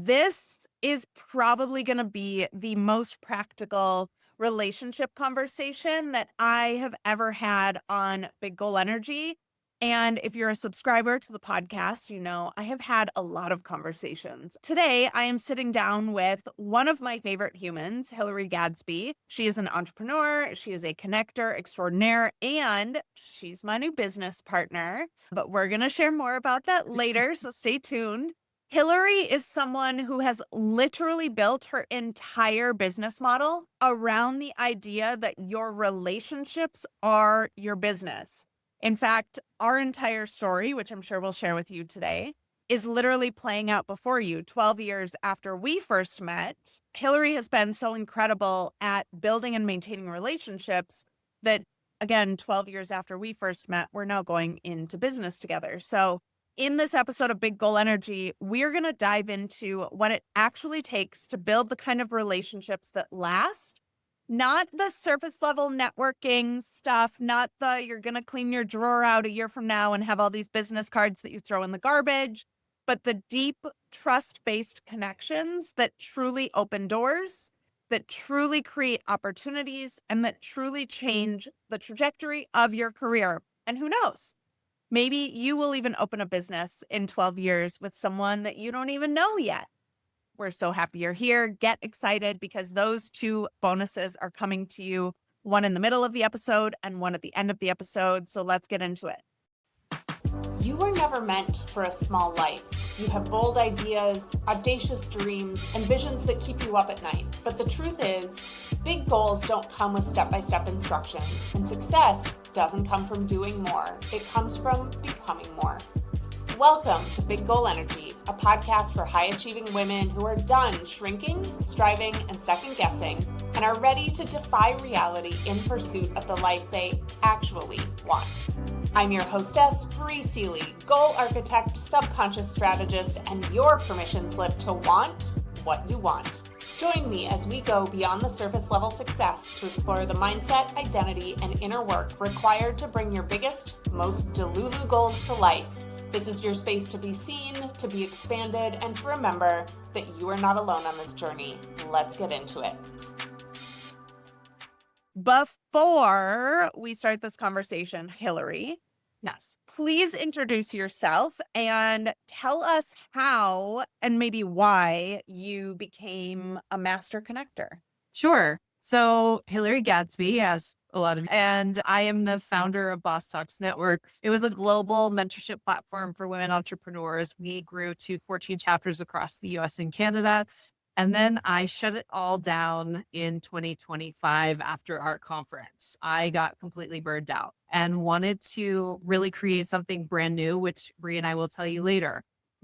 This is probably going to be the most practical relationship conversation that I have ever had on Big Goal Energy. And if you're a subscriber to the podcast, you know I have had a lot of conversations. Today, I am sitting down with one of my favorite humans, Hilary Gadsby. She is an entrepreneur, she is a connector extraordinaire, and she's my new business partner. But we're going to share more about that later, so stay tuned. Hilary is someone who has literally built her entire business model around the idea that your relationships are your business. In fact, our entire story, which I'm sure we'll share with you today, is literally playing out before you 12 years after we first met. Hilary has been so incredible at building and maintaining relationships that, again, 12 years after we first met, we're now going into business together. So in this episode of Big Goal Energy, we're going to dive into what it actually takes to build the kind of relationships that last, not the surface level networking stuff, not the you're going to clean your drawer out a year from now and have all these business cards that you throw in the garbage, but the deep trust-based connections that truly open doors, that truly create opportunities, and that truly change the trajectory of your career. And who knows? Maybe you will even open a business in 12 years with someone that you don't even know yet. We're so happy you're here. Get excited because those two bonuses are coming to you, one in the middle of the episode and one at the end of the episode. So let's get into it. You were never meant for a small life. You have bold ideas, audacious dreams, and visions that keep you up at night. But the truth is, big goals don't come with step-by-step instructions, and success doesn't come from doing more. It comes from becoming more. Welcome to Big Goal Energy, a podcast for high-achieving women who are done shrinking, striving, and second-guessing, and are ready to defy reality in pursuit of the life they actually want. I'm your hostess, Bri Seeley, goal architect, subconscious strategist, and your permission slip to want what you want. Join me as we go beyond the surface level success to explore the mindset, identity, and inner work required to bring your biggest, most delulu goals to life. This is your space to be seen, to be expanded, and to remember that you are not alone on this journey. Let's get into it. Before we start this conversation, Hilary, Yes. please introduce yourself and tell us how and maybe why you became a master connector. Sure. So Hilary Gadsby, as a lot of, and I am the founder of Boss Talks Network. It was a global mentorship platform for women entrepreneurs. We grew to 14 chapters across the US and Canada. And then I shut it all down in 2025 after our conference. I got completely burned out and wanted to really create something brand new, which Bri and I will tell you later.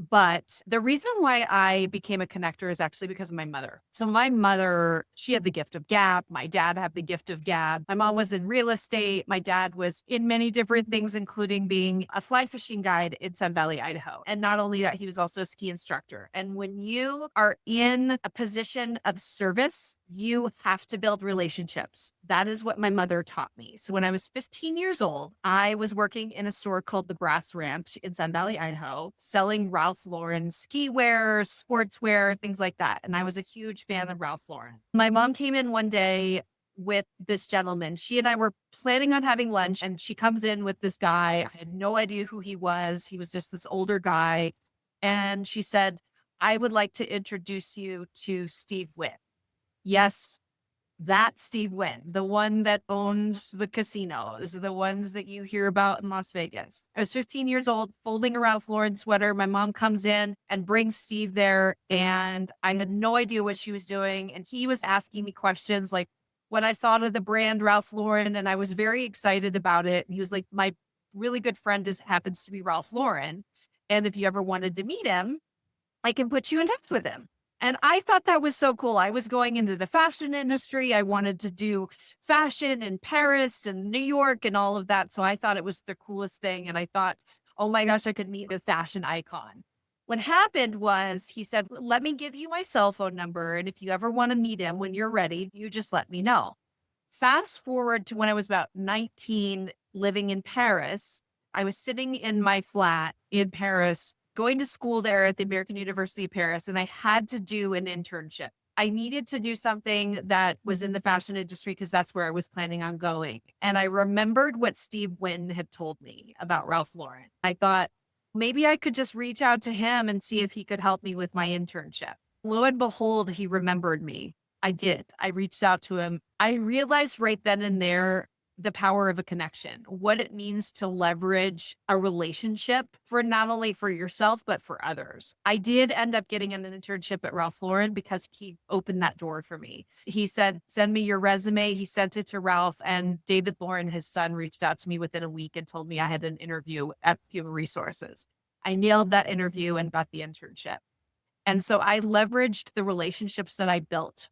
But the reason why I became a connector is actually because of my mother. So my mother, she had the gift of gab. My dad had the gift of gab. My mom was in real estate. My dad was in many different things, including being a fly fishing guide in Sun Valley, Idaho. And not only that, he was also a ski instructor. And when you are in a position of service, you have to build relationships. That is what my mother taught me. So when I was 15 years old, I was working in a store called the Brass Ranch in Sun Valley, Idaho, selling Ralph Lauren ski wear, sportswear, things like that. And I was a huge fan of Ralph Lauren. My mom came in one day with this gentleman. She and I were planning on having lunch, and she comes in with this guy. I had no idea who he was. He was just this older guy. And she said, "I would like to introduce you to Steve Witt." Yes, that Steve Wynn, the one that owns the casinos, the ones that you hear about in Las Vegas. I was 15 years old, folding a Ralph Lauren sweater. My mom comes in and brings Steve there, and I had no idea what she was doing. And he was asking me questions like what I thought of the brand Ralph Lauren, and I was very excited about it. And he was like, "My really good friend happens to be Ralph Lauren, and if you ever wanted to meet him, I can put you in touch with him." And I thought that was so cool. I was going into the fashion industry. I wanted to do fashion in Paris and New York and all of that. So I thought it was the coolest thing. And I thought, oh my gosh, I could meet a fashion icon. What happened was he said, "Let me give you my cell phone number. And if you ever want to meet him when you're ready, you just let me know." Fast forward to when I was about 19, living in Paris. I was sitting in my flat in Paris going to school there at the American University of Paris, and I had to do an internship. I needed to do something that was in the fashion industry because that's where I was planning on going. And I remembered what Steve Wynn had told me about Ralph Lauren. I thought maybe I could just reach out to him and see if he could help me with my internship. Lo and behold, he remembered me. I did. I reached out to him. I realized right then and there the power of a connection, what it means to leverage a relationship for not only for yourself, but for others. I did end up getting an internship at Ralph Lauren because he opened that door for me. He said, send me your resume. He sent it to Ralph, and David Lauren, his son, reached out to me within a week and told me I had an interview at Human Resources. I nailed that interview and got the internship. And so I leveraged the relationships that I built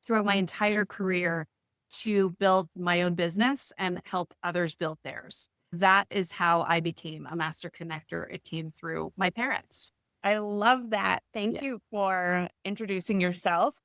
throughout my entire career to build my own business and help others build theirs. That is how I became a master connector. It came through my parents. I love that. Thank you for introducing yourself.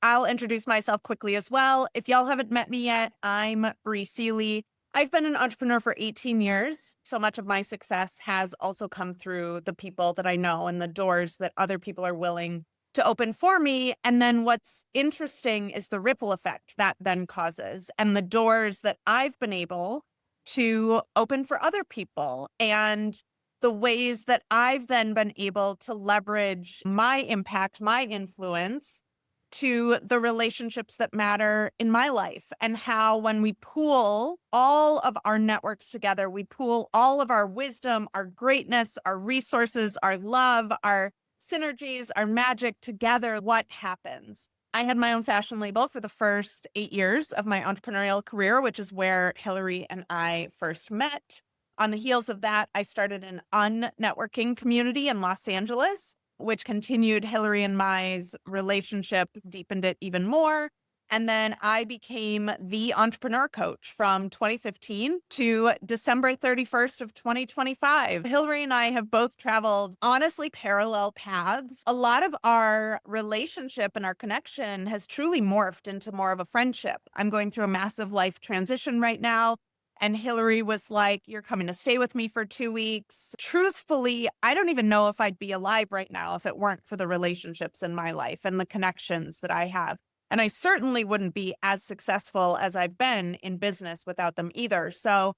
I'll introduce myself quickly as well. If y'all haven't met me yet, I'm Bri Seeley. I've been an entrepreneur for 18 years. So much of my success has also come through the people that I know and the doors that other people are willing to open for me. And then what's interesting is the ripple effect that then causes and the doors that I've been able to open for other people and the ways that I've then been able to leverage my impact, my influence to the relationships that matter in my life, and how when we pool all of our networks together, we pool all of our wisdom, our greatness, our resources, our love, our synergies, our magic together, what happens? I had my own fashion label for the first 8 years of my entrepreneurial career, which is where Hilary and I first met. On the heels of that, I started an unnetworking community in Los Angeles, which continued Hilary and my's relationship, deepened it even more. And then I became the entrepreneur coach from 2015 to December 31st of 2025. Hilary and I have both traveled honestly parallel paths. A lot of our relationship and our connection has truly morphed into more of a friendship. I'm going through a massive life transition right now. And Hilary was like, you're coming to stay with me for 2 weeks. Truthfully, I don't even know if I'd be alive right now if it weren't for the relationships in my life and the connections that I have. And I certainly wouldn't be as successful as I've been in business without them either. So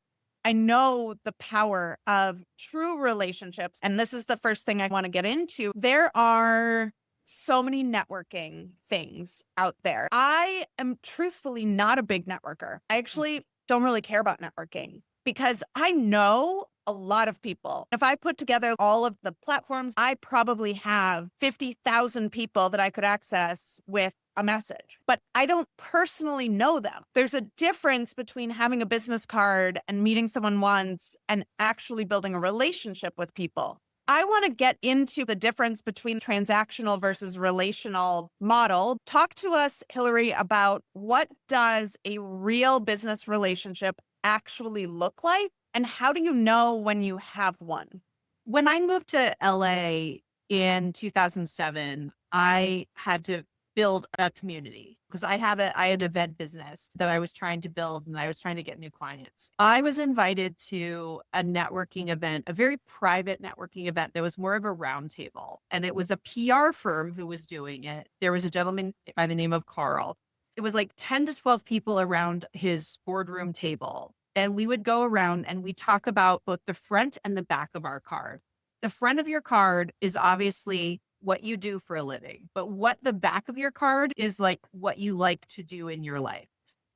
I know the power of true relationships. And this is the first thing I want to get into. There are so many networking things out there. I am truthfully not a big networker. I actually don't really care about networking because I know a lot of people. If I put together all of the platforms, I probably have 50,000 people that I could access with a message, but I don't personally know them. There's a difference between having a business card and meeting someone once and actually building a relationship with people. I want to get into the difference between transactional versus relational model. Talk to us, Hilary, about what does a real business relationship actually look like, and how do you know when you have one? When I moved to LA in 2007, I had to build a community because I had an event business that I was trying to build and I was trying to get new clients. I was invited to a networking event, a very private networking event that was more of a roundtable, and it was a PR firm who was doing it. There was a gentleman by the name of Carl. It was like 10 to 12 people around his boardroom table. And we would go around and we talk about both the front and the back of our card. The front of your card is obviously what you do for a living, but what the back of your card is like what you like to do in your life.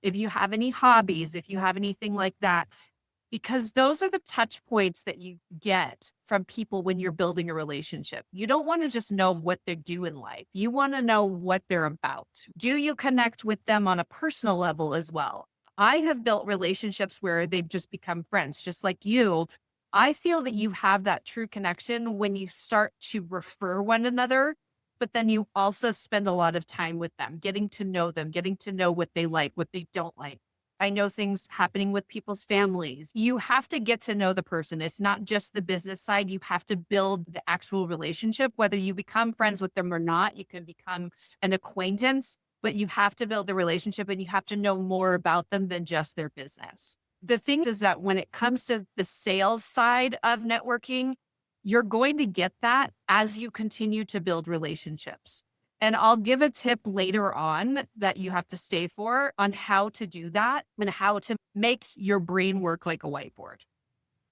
If you have any hobbies, if you have anything like that, because those are the touch points that you get from people when you're building a relationship. You don't want to just know what they do in life. You want to know what they're about. Do you connect with them on a personal level as well? I have built relationships where they've just become friends, just like you. I feel that you have that true connection when you start to refer one another, but then you also spend a lot of time with them, getting to know them, getting to know what they like, what they don't like. I know things happening with people's families. You have to get to know the person. It's not just the business side. You have to build the actual relationship, whether you become friends with them or not. You can become an acquaintance, but you have to build the relationship and you have to know more about them than just their business. The thing is that when it comes to the sales side of networking, You're going to get that as you continue to build relationships. And I'll give a tip later on that you have to stay for on how to do that and how to make your brain work like a whiteboard.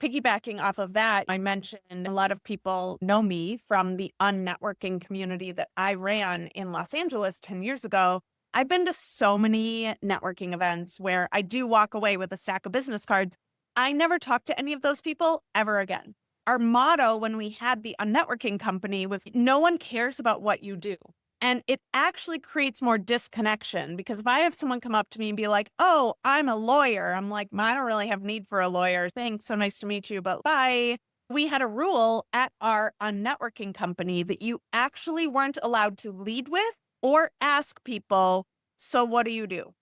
Piggybacking off of that, I mentioned a lot of people know me from the unnetworking community that I ran in Los Angeles 10 years ago. I've been to so many networking events where I do walk away with a stack of business cards. I never talk to any of those people ever again. Our motto when we had the unnetworking company was no one cares about what you do. And it actually creates more disconnection because if I have someone come up to me and be like, oh, I'm a lawyer, I'm like, I don't really have need for a lawyer. Thanks. So nice to meet you, but bye. We had a rule at our networking company that you actually weren't allowed to lead with or ask people, so what do you do?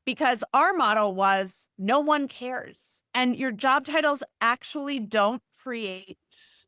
Because our motto was no one cares. And your job titles actually don't create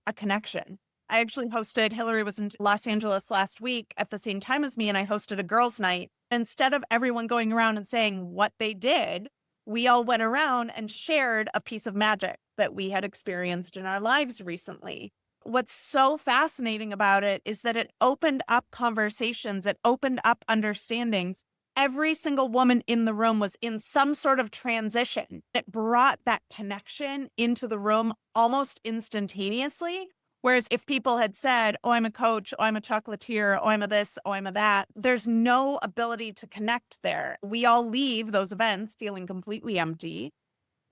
a connection. I actually Hilary was in Los Angeles last week at the same time as me, and I hosted a girls' night. Instead of everyone going around and saying what they did, we all went around and shared a piece of magic that we had experienced in our lives recently. What's so fascinating about it is that it opened up conversations, it opened up understandings. Every single woman in the room was in some sort of transition. It brought that connection into the room almost instantaneously. Whereas if people had said, oh, I'm a coach, oh, I'm a chocolatier, oh, I'm a this, oh, I'm a that, there's no ability to connect there. We all leave those events feeling completely empty.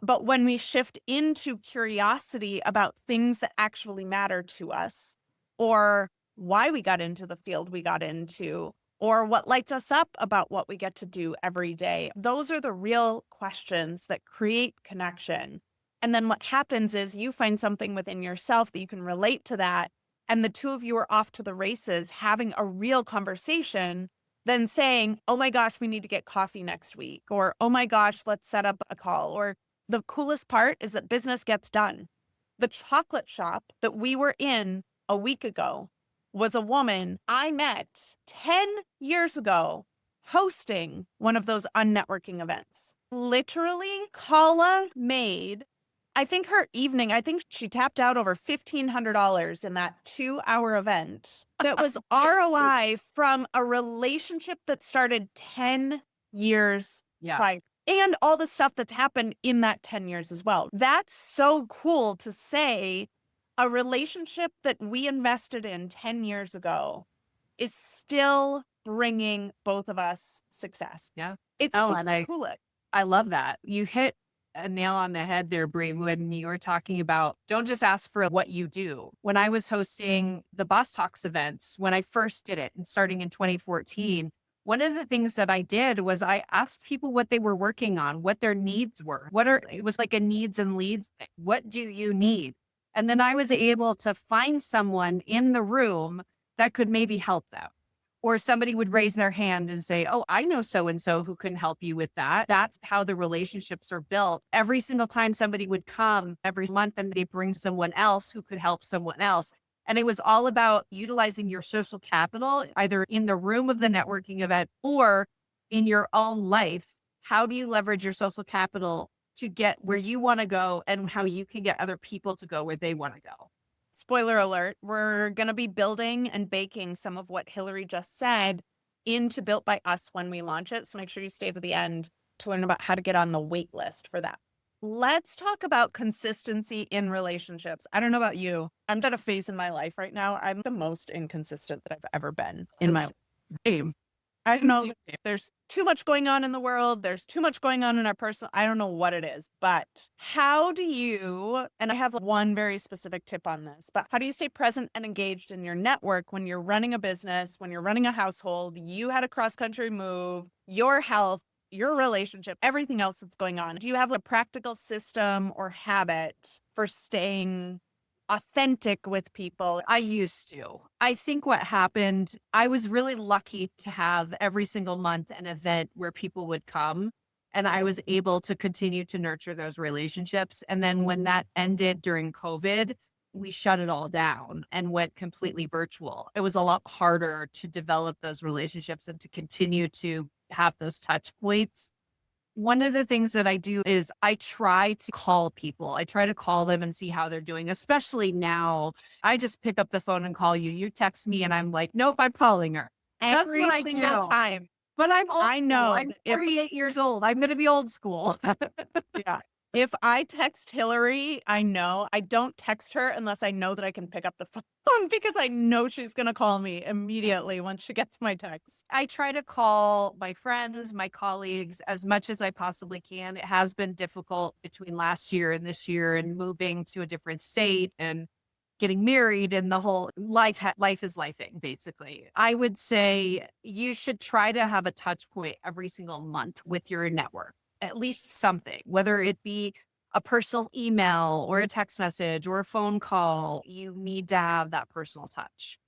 But when we shift into curiosity about things that actually matter to us, or why we got into the field we got into, or what lights us up about what we get to do every day, those are the real questions that create connection. And then what happens is you find something within yourself that you can relate to that. And the two of you are off to the races, having a real conversation, then saying, oh my gosh, we need to get coffee next week. Or, oh my gosh, let's set up a call. Or the coolest part is that business gets done. The chocolate shop that we were in a week ago was a woman I met 10 years ago hosting one of those unnetworking events. Literally, Kala made, I think she tapped out over $1,500 in that 2-hour event. That was ROI from a relationship that started 10 years prior. And all the stuff that's happened in that 10 years as well. That's so cool to say a relationship that we invested in 10 years ago is still bringing both of us success. Yeah. It's just cool. I love that. You hit a nail on the head there, Bri, when you were talking about don't just ask for what you do. When I was hosting the Boss Talks events, when I first did it and starting in 2014, one of the things that I did was I asked people what they were working on, what their needs were. It was like a needs and leads thing. What do you need? And then I was able to find someone in the room that could maybe help them. Or somebody would raise their hand and say, oh, I know so-and-so who can help you with that. That's how the relationships are built. Every single time somebody would come every month and they bring someone else who could help someone else. And it was all about utilizing your social capital, either in the room of the networking event or in your own life. How do you leverage your social capital to get where you want to go and how you can get other people to go where they want to go? Spoiler alert, we're going to be building and baking some of what Hilary just said into Built by Us when we launch it. So make sure you stay to the end to learn about how to get on the wait list for that. Let's talk about consistency in relationships. I don't know about you. I'm at a phase in my life right now. I'm the most inconsistent that I've ever been in my life. I don't know. There's too much going on in the world. There's too much going on in our personal. I don't know what it is, but how do you, and I have one very specific tip on this, but how do you stay present and engaged in your network when you're running a business, when you're running a household, you had a cross-country move, your health, your relationship, everything else that's going on? Do you have a practical system or habit for staying authentic with people? I used to. I think what happened, I was really lucky to have every single month an event where people would come and I was able to continue to nurture those relationships. And then when that ended during COVID, we shut it all down and went completely virtual. It was a lot harder to develop those relationships and to continue to have those touch points. One of the things that I do is I try to call people. I try to call them and see how they're doing, especially now. I just pick up the phone and call you. You text me and I'm like, nope, I'm calling her. That's what Every I single do. time. But I'm old I school. know I'm that if 48 years old. I'm going to be old school. yeah. If I text Hillary, I know I don't text her unless I know that I can pick up the phone because I know she's going to call me immediately once she gets my text. I try to call my friends, my colleagues as much as I possibly can. It has been difficult between last year and this year and moving to a different state and getting married and the whole life is lifing basically. I would say you should try to have a touch point every single month with your network. At least something, whether it be a personal email or a text message or a phone call, you need to have that personal touch.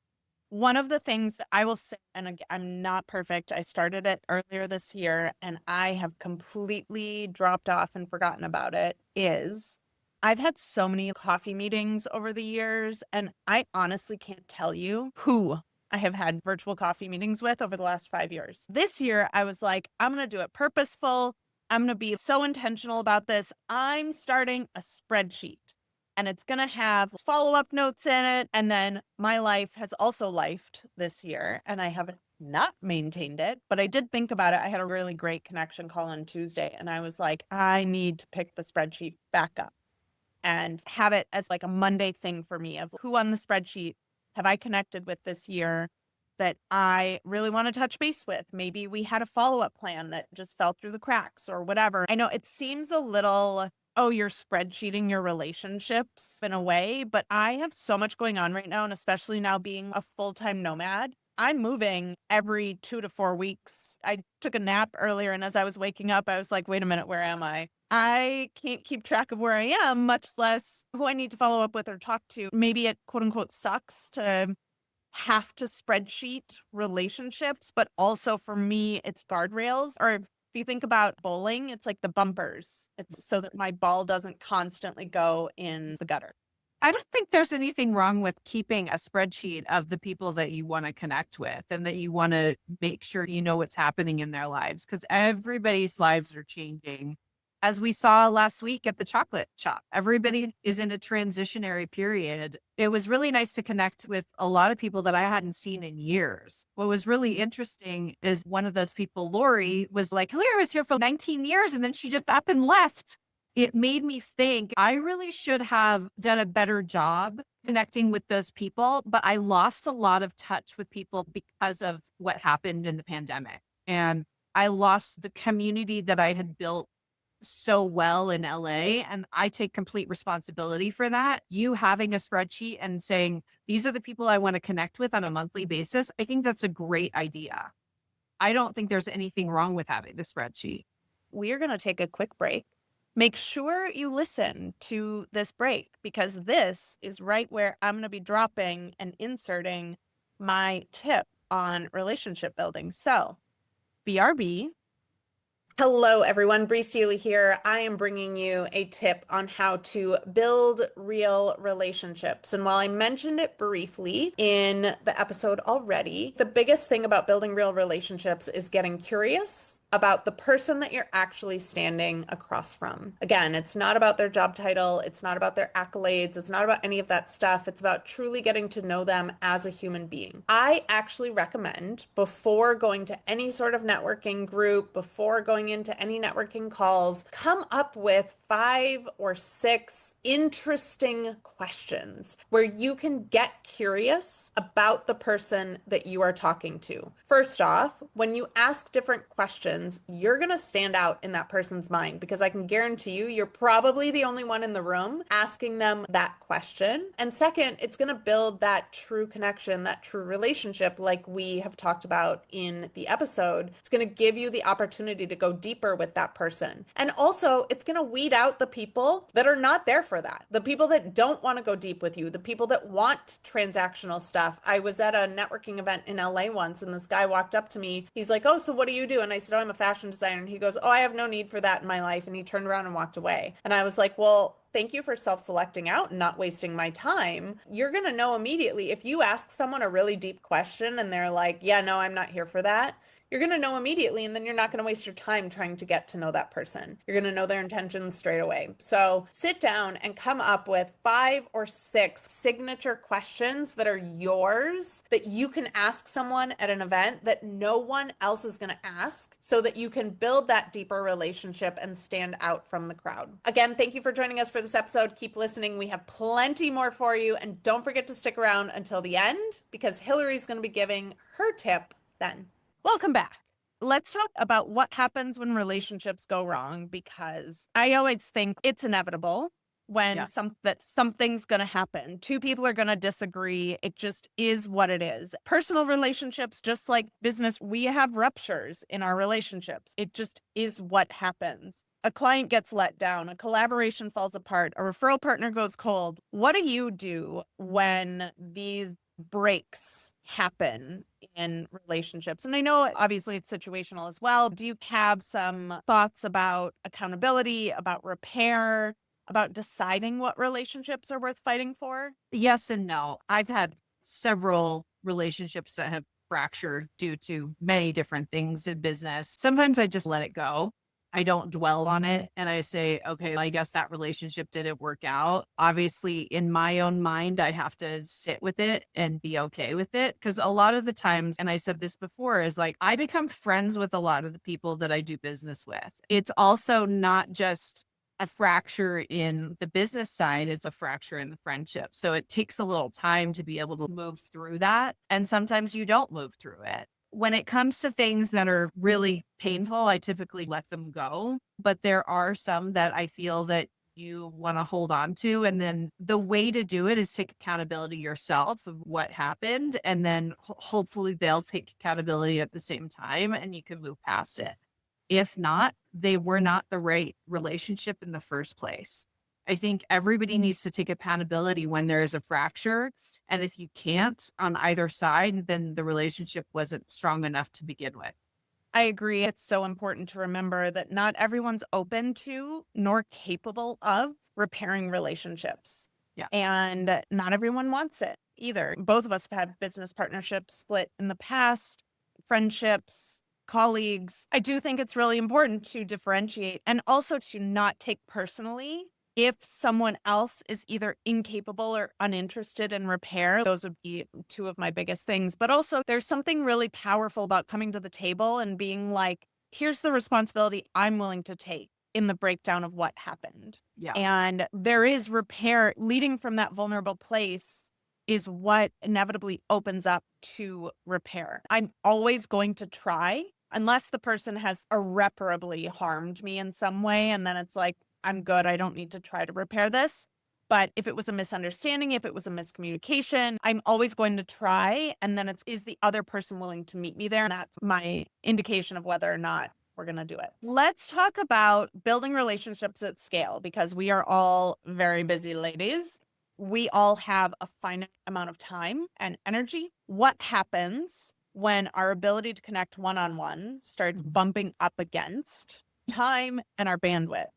One of the things that I will say, and I'm not perfect, I started it earlier this year and I have completely dropped off and forgotten about it, is I've had so many coffee meetings over the years, and I honestly can't tell you who I have had virtual coffee meetings with over the last 5 years. This year, I was like, I'm going to do it purposeful. I'm going to be so intentional about this. I'm starting a spreadsheet and it's going to have follow-up notes in it. And then my life has also lifed this year and I haven't not maintained it, but I did think about it. I had a really great connection call on Tuesday and I was like, I need to pick the spreadsheet back up and have it as like a Monday thing for me of who on the spreadsheet have I connected with this year that I really want to touch base with. Maybe we had a follow-up plan that just fell through the cracks or whatever. I know it seems a little, oh, you're spreadsheeting your relationships in a way, but I have so much going on right now. And especially now being a full-time nomad, I'm moving every 2 to 4 weeks. I took a nap earlier, and as I was waking up, I was like, wait a minute, where am I? I can't keep track of where I am, much less who I need to follow up with or talk to. Maybe it quote unquote sucks to have to spreadsheet relationships, but also for me, it's guardrails. Or if you think about bowling, it's like the bumpers. It's so that my ball doesn't constantly go in the gutter. I don't think there's anything wrong with keeping a spreadsheet of the people that you want to connect with and that you want to make sure you know what's happening in their lives because everybody's lives are changing. As we saw last week at the chocolate shop, everybody is in a transitionary period. It was really nice to connect with a lot of people that I hadn't seen in years. What was really interesting is one of those people, Lori, was like, Hilary was here for 19 years and then she just up and left. It made me think I really should have done a better job connecting with those people, but I lost a lot of touch with people because of what happened in the pandemic. And I lost the community that I had built so well in LA. And I take complete responsibility for that. You having a spreadsheet and saying, these are the people I want to connect with on a monthly basis, I think that's a great idea. I don't think there's anything wrong with having the spreadsheet. We are going to take a quick break. Make sure you listen to this break because this is right where I'm going to be dropping and inserting my tip on relationship building. So, BRB. Hello, everyone. Bri Seeley here. I am bringing you a tip on how to build real relationships. And while I mentioned it briefly in the episode already, the biggest thing about building real relationships is getting curious about the person that you're actually standing across from. Again, it's not about their job title. It's not about their accolades. It's not about any of that stuff. It's about truly getting to know them as a human being. I actually recommend before going to any sort of networking group, before going into any networking calls, come up with 5 or 6 interesting questions where you can get curious about the person that you are talking to. First off, when you ask different questions, you're going to stand out in that person's mind because I can guarantee you, you're probably the only one in the room asking them that question. And second, it's going to build that true connection, that true relationship like we have talked about in the episode. It's going to give you the opportunity to go deeper with that person. And also, it's going to weed out the people that are not there for that. The people that don't want to go deep with you, the people that want transactional stuff. I was at a networking event in LA once and this guy walked up to me. He's like, oh, so what do you do? And I said, oh, I'm a fashion designer. And he goes, oh, I have no need for that in my life. And he turned around and walked away. And I was like, well, thank you for self-selecting out and not wasting my time. You're going to know immediately if you ask someone a really deep question and they're like, yeah, no, I'm not here for that. you're going to know immediately, and then you're not going to waste your time trying to get to know that person. You're going to know their intentions straight away. So sit down and come up with 5 or 6 signature questions that are yours that you can ask someone at an event that no one else is going to ask, so that you can build that deeper relationship and stand out from the crowd. Again, thank you for joining us for this episode. Keep listening. We have plenty more for you. And don't forget to stick around until the end, because Hilary's going to be giving her tip then. Welcome back. Let's talk about what happens when relationships go wrong, because I always think it's inevitable when something's going to happen. 2 people are going to disagree. It just is what it is. Personal relationships, just like business, we have ruptures in our relationships. It just is what happens. A client gets let down, a collaboration falls apart, a referral partner goes cold. What do you do when these breaks happen in relationships? And I know obviously it's situational as well. Do you have some thoughts about accountability, about repair, about deciding what relationships are worth fighting for? Yes and no. I've had several relationships that have fractured due to many different things in business. Sometimes I just let it go. I don't dwell on it and I say, okay, I guess that relationship didn't work out. Obviously, in my own mind, I have to sit with it and be okay with it. Because a lot of the times, and I said this before, is like I become friends with a lot of the people that I do business with. It's also not just a fracture in the business side, it's a fracture in the friendship. So it takes a little time to be able to move through that. And sometimes you don't move through it. When it comes to things that are really painful, I typically let them go. But there are some that I feel that you want to hold on to. And then the way to do it is take accountability yourself of what happened. And then hopefully they'll take accountability at the same time and you can move past it. If not, they were not the right relationship in the first place. I think everybody needs to take accountability when there is a fracture. And if you can't on either side, then the relationship wasn't strong enough to begin with. I agree. It's so important to remember that not everyone's open to nor capable of repairing relationships. Yeah. And not everyone wants it either. Both of us have had business partnerships split in the past, friendships, colleagues. I do think it's really important to differentiate and also to not take personally if someone else is either incapable or uninterested in repair. Those would be 2 of my biggest things. But also there's something really powerful about coming to the table and being like, here's the responsibility I'm willing to take in the breakdown of what happened. Yeah. And there is repair. Leading from that vulnerable place is what inevitably opens up to repair. I'm always going to try, unless the person has irreparably harmed me in some way. And then it's like, I'm good. I don't need to try to repair this. But if it was a misunderstanding, if it was a miscommunication, I'm always going to try. And then is the other person willing to meet me there? And that's my indication of whether or not we're going to do it. Let's talk about building relationships at scale, because we are all very busy ladies. We all have a finite amount of time and energy. What happens when our ability to connect one-on-one starts bumping up against time and our bandwidth?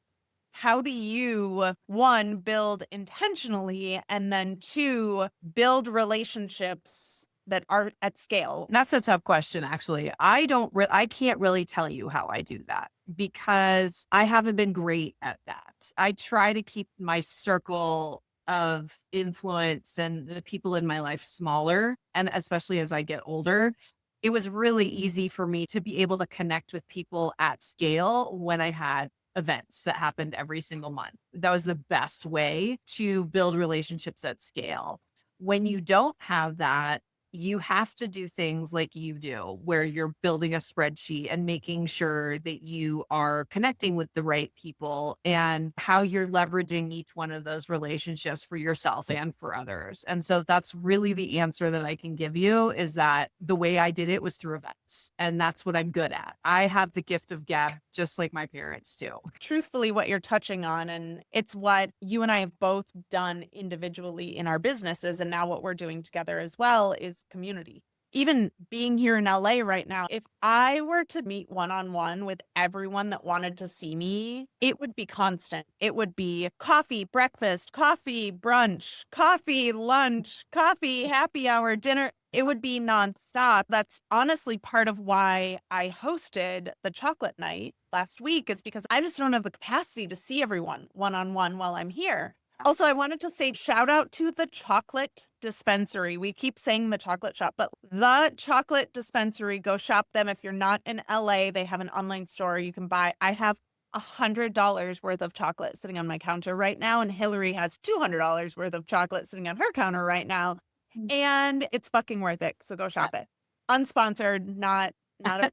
How do you, 1, build intentionally, and then 2, build relationships that are at scale? That's a tough question, actually. I can't really tell you how I do that because I haven't been great at that. I try to keep my circle of influence and the people in my life smaller. And especially as I get older, it was really easy for me to be able to connect with people at scale when I had events that happened every single month. That was the best way to build relationships at scale. When you don't have that, you have to do things like you do, where you're building a spreadsheet and making sure that you are connecting with the right people and how you're leveraging each one of those relationships for yourself and for others. And so that's really the answer that I can give you, is that the way I did it was through events. And that's what I'm good at. I have the gift of gab, just like my parents do. Truthfully, what you're touching on, and it's what you and I have both done individually in our businesses, and now what we're doing together as well, is community. even being here in LA right now, if I were to meet one-on-one with everyone that wanted to see me, it would be constant. It would be coffee, breakfast, coffee, brunch, coffee, lunch, coffee, happy hour, dinner. It would be nonstop. That's honestly part of why I hosted the chocolate night last week, is because I just don't have the capacity to see everyone one-on-one while I'm here. Also, I wanted to say shout out to the chocolate dispensary. We keep saying the chocolate shop, but the chocolate dispensary, go shop them. If you're not in LA, they have an online store you can buy. I have $100 worth of chocolate sitting on my counter right now, and Hilary has $200 worth of chocolate sitting on her counter right now, and it's fucking worth it. So go shop it. Unsponsored, not a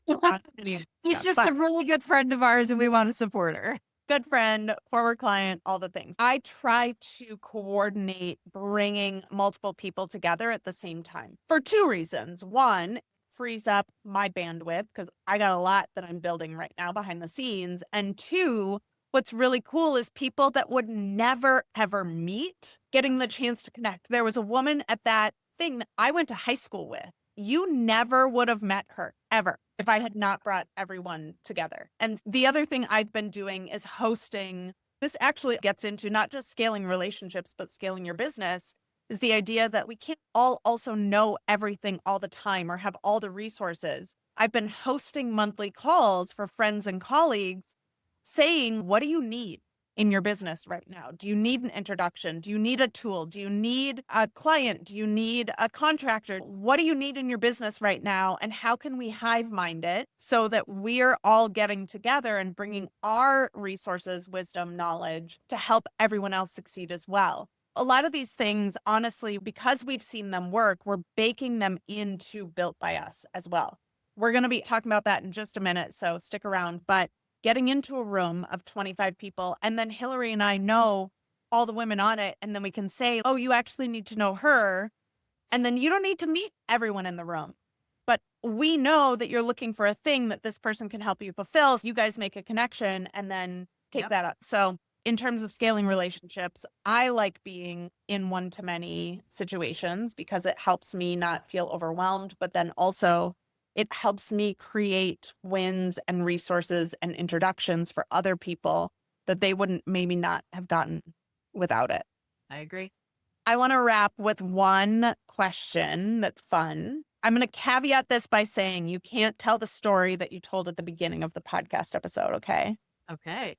He's just a really good friend of ours and we want to support her. good friend, forward client, all the things. I try to coordinate bringing multiple people together at the same time for two reasons. One, frees up my bandwidth because I got a lot that I'm building right now behind the scenes. And two, what's really cool is people that would never ever meet getting the chance to connect. There was a woman at that thing that I went to high school with. You never would have met her ever if I had not brought everyone together. And the other thing I've been doing is hosting. This actually gets into not just scaling relationships, but scaling your business, is the idea that we can't all also know everything all the time or have all the resources. I've been hosting monthly calls for friends and colleagues saying, what do you need in your business right now? Do you need an introduction? Do you need a tool? Do you need a client? Do you need a contractor? What do you need in your business right now? And how can we hive mind it so that we're all getting together and bringing our resources, wisdom, knowledge to help everyone else succeed as well? A lot of these things, honestly, because we've seen them work, we're baking them into Built by Us as well. We're going to be talking about that in just a minute, so stick around. But getting into a room of 25 people, and then Hilary and I know all the women on it, and then we can say, oh, you actually need to know her, and then you don't need to meet everyone in the room. But we know that you're looking for a thing that this person can help you fulfill. So you guys make a connection and then take that up. So in terms of scaling relationships, I like being in one-to-many situations because it helps me not feel overwhelmed, but then also it helps me create wins and resources and introductions for other people that they wouldn't maybe not have gotten without it. I agree. I want to wrap with one question that's fun. I'm going to caveat this by saying you can't tell the story that you told at the beginning of the podcast episode, okay? Okay.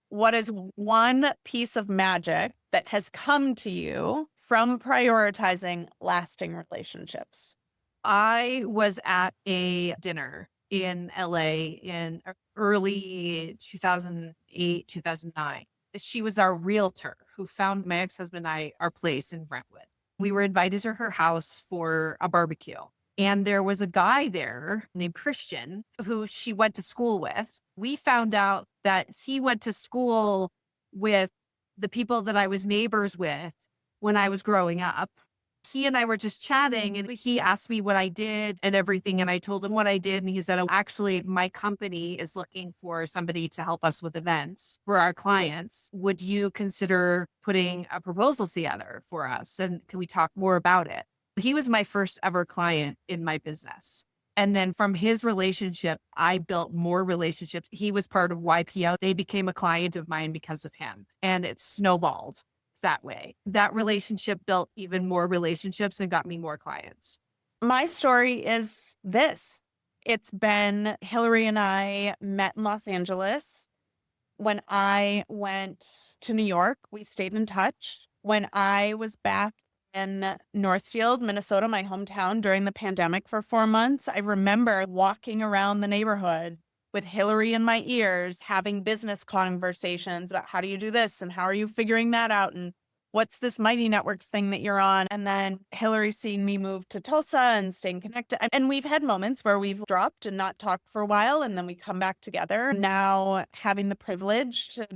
What is one piece of magic that has come to you from prioritizing lasting relationships? I was at a dinner in LA in early 2008, 2009. She was our realtor who found my ex-husband and I our place in Brentwood. We were invited to her house for a barbecue. And there was a guy there named Christian who she went to school with. We found out that he went to school with the people that I was neighbors with when I was growing up. He and I were just chatting and he asked me what I did and everything. And I told him what I did. And he said, oh, actually, my company is looking for somebody to help us with events for our clients. Would you consider putting a proposal together for us? And can we talk more about it? He was my first ever client in my business. And then from his relationship, I built more relationships. He was part of YPO. They became a client of mine because of him. And it snowballed that way. That relationship built even more relationships and got me more clients. My story is this. It's been Hilary and I met in Los Angeles. When I went to New York, we stayed in touch. When I was back in Northfield, Minnesota, my hometown, during the pandemic for 4 months, I remember walking around the neighborhood with Hilary in my ears, having business conversations about how do you do this and how are you figuring that out and what's this Mighty Networks thing that you're on. And then Hilary seeing me move to Tulsa and staying connected. And we've had moments where we've dropped and not talked for a while and then we come back together. Now having the privilege to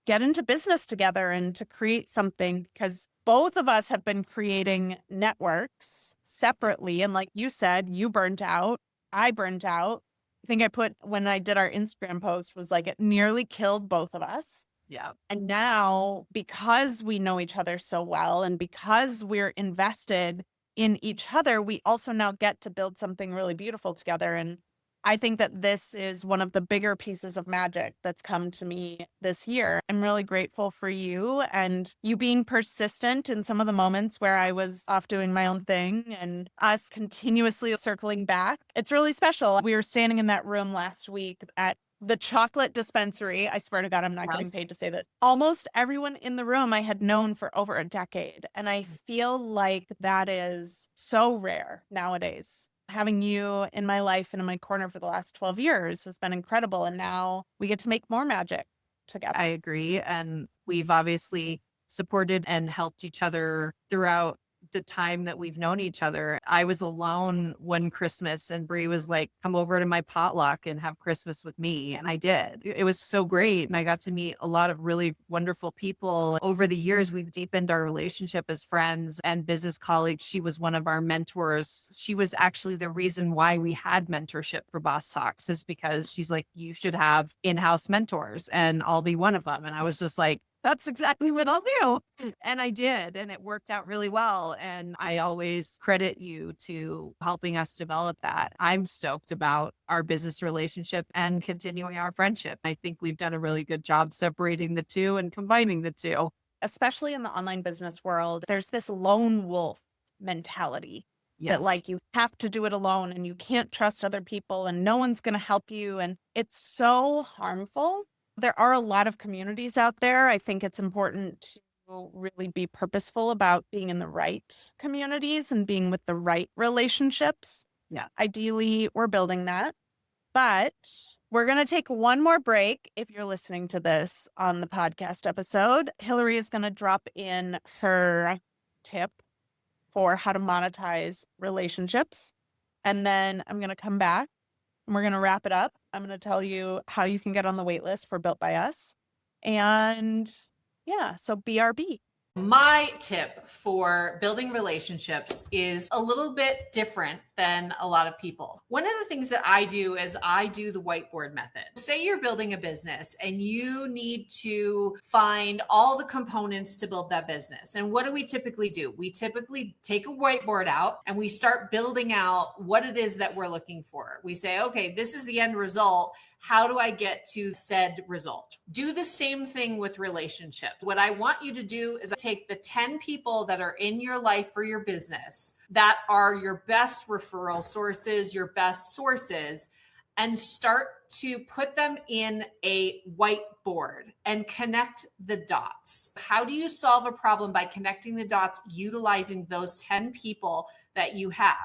get into business together and to create something, because both of us have been creating networks separately. And like you said, you burnt out, I burnt out. I think I put when I did our Instagram post was like it nearly killed both of us. Yeah. And now because we know each other so well and because we're invested in each other, we also now get to build something really beautiful together. And I think that this is one of the bigger pieces of magic that's come to me this year. I'm really grateful for you and you being persistent in some of the moments where I was off doing my own thing and us continuously circling back. It's really special. We were standing in that room last week at the chocolate dispensary. I swear to God, I'm not getting paid to say this. Almost everyone in the room I had known for over a decade. And I feel like that is so rare nowadays. Having you in my life and in my corner for the last 12 years has been incredible. And now we get to make more magic together. I agree. And we've obviously supported and helped each other throughout the time that we've known each other. I was alone one Christmas and Bri was like, come over to my potluck and have Christmas with me. And I did. It was so great. And I got to meet a lot of really wonderful people. Over the years, we've deepened our relationship as friends and business colleagues. She was one of our mentors. She was actually the reason why we had mentorship for Boss Talks, is because she's like, you should have in-house mentors and I'll be one of them. And I was just like, that's exactly what I'll do. And I did. And it worked out really well. And I always credit you to helping us develop that. I'm stoked about our business relationship and continuing our friendship. I think we've done a really good job separating the two and combining the two. Especially in the online business world, there's this lone wolf mentality that like you have to do it alone and you can't trust other people and no one's going to help you. And it's so harmful. There are a lot of communities out there. I think it's important to really be purposeful about being in the right communities and being with the right relationships. Yeah. Ideally, we're building that. But we're going to take one more break. If you're listening to this on the podcast episode, Hilary is going to drop in her tip for how to monetize relationships. And then I'm going to come back and we're going to wrap it up. I'm going to tell you how you can get on the wait list for Built by Us. And yeah, so BRB. My tip for building relationships is a little bit different than a lot of people. One of the things that I do is I do the whiteboard method. Say you're building a business and you need to find all the components to build that business. And what do we typically do? We typically take a whiteboard out and we start building out what it is that we're looking for. We say, okay, this is the end result. How do I get to said result? Do the same thing with relationships. What I want you to do is take the 10 people that are in your life for your business that are your best referral sources, your best sources, and start to put them in a whiteboard and connect the dots. How do you solve a problem? By connecting the dots, utilizing those 10 people that you have.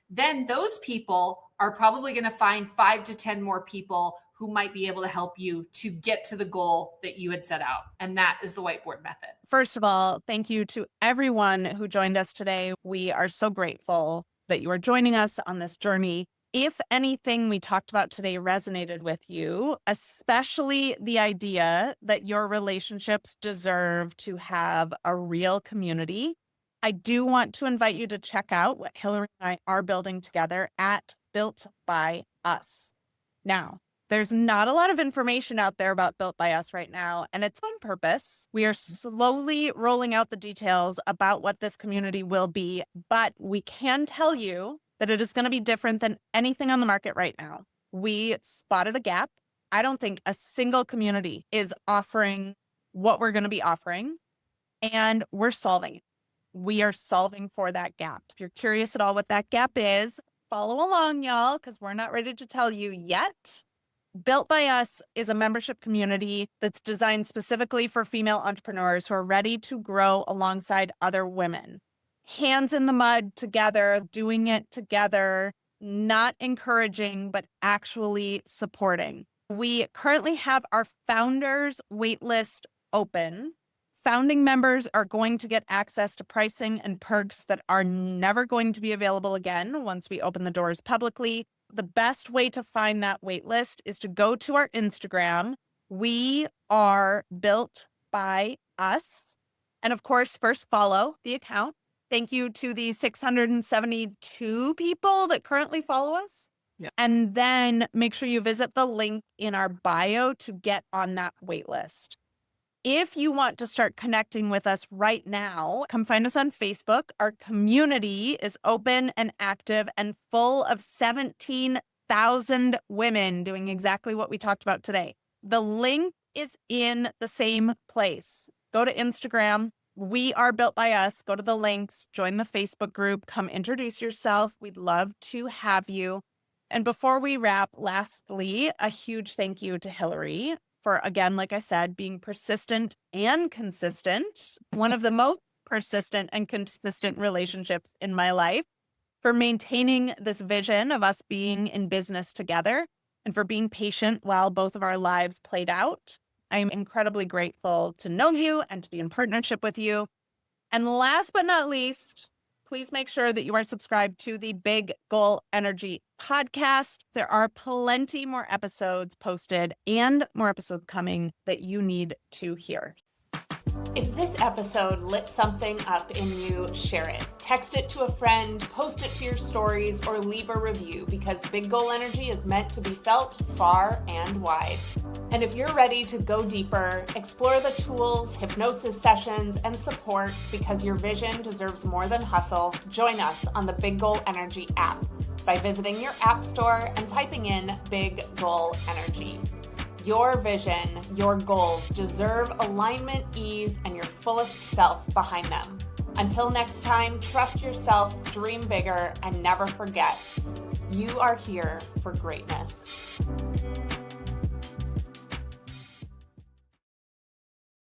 Then those people are probably going to find 5 to 10 more people who might be able to help you to get to the goal that you had set out. And that is the whiteboard method. First of all, thank you to everyone who joined us today. We are so grateful that you are joining us on this journey. If anything we talked about today resonated with you, especially the idea that your relationships deserve to have a real community, I do want to invite you to check out what Hilary and I are building together at Built by Us. Now, there's not a lot of information out there about Built by Us right now, and it's on purpose. We are slowly rolling out the details about what this community will be, but we can tell you that it is going to be different than anything on the market right now. We spotted a gap. I don't think a single community is offering what we're going to be offering, and we're solving it. We are solving for that gap. If you're curious at all what that gap is, follow along, y'all, because we're not ready to tell you yet. Built by Us is a membership community that's designed specifically for female entrepreneurs who are ready to grow alongside other women. Hands in the mud together, doing it together, not encouraging, but actually supporting. We currently have our founders waitlist open. Founding members are going to get access to pricing and perks that are never going to be available again once we open the doors publicly. The best way to find that waitlist is to go to our Instagram. We are Built by Us. And of course, first follow the account. Thank you to the 672 people that currently follow us. Yeah. And then make sure you visit the link in our bio to get on that waitlist. If you want to start connecting with us right now, come find us on Facebook. Our community is open and active and full of 17,000 women doing exactly what we talked about today. The link is in the same place. Go to Instagram. We are built by us. Go to the links, join the Facebook group, come introduce yourself. We'd love to have you. And before we wrap, lastly, a huge thank you to Hilary for, again, like I said, being persistent and consistent, one of the most persistent and consistent relationships in my life, for maintaining this vision of us being in business together, and for being patient while both of our lives played out. I'm incredibly grateful to know you and to be in partnership with you. And last but not least, please make sure that you are subscribed to the Big Goal Energy podcast. There are plenty more episodes posted and more episodes coming that you need to hear. If this episode lit something up in you, share it. Text it to a friend, post it to your stories, or leave a review, because Big Goal Energy is meant to be felt far and wide. And if you're ready to go deeper, explore the tools, hypnosis sessions, and support because your vision deserves more than hustle, join us on the Big Goal Energy app by visiting your app store and typing in Big Goal Energy. Your vision, your goals deserve alignment, ease, and your fullest self behind them. Until next time, trust yourself, dream bigger, and never forget, you are here for greatness.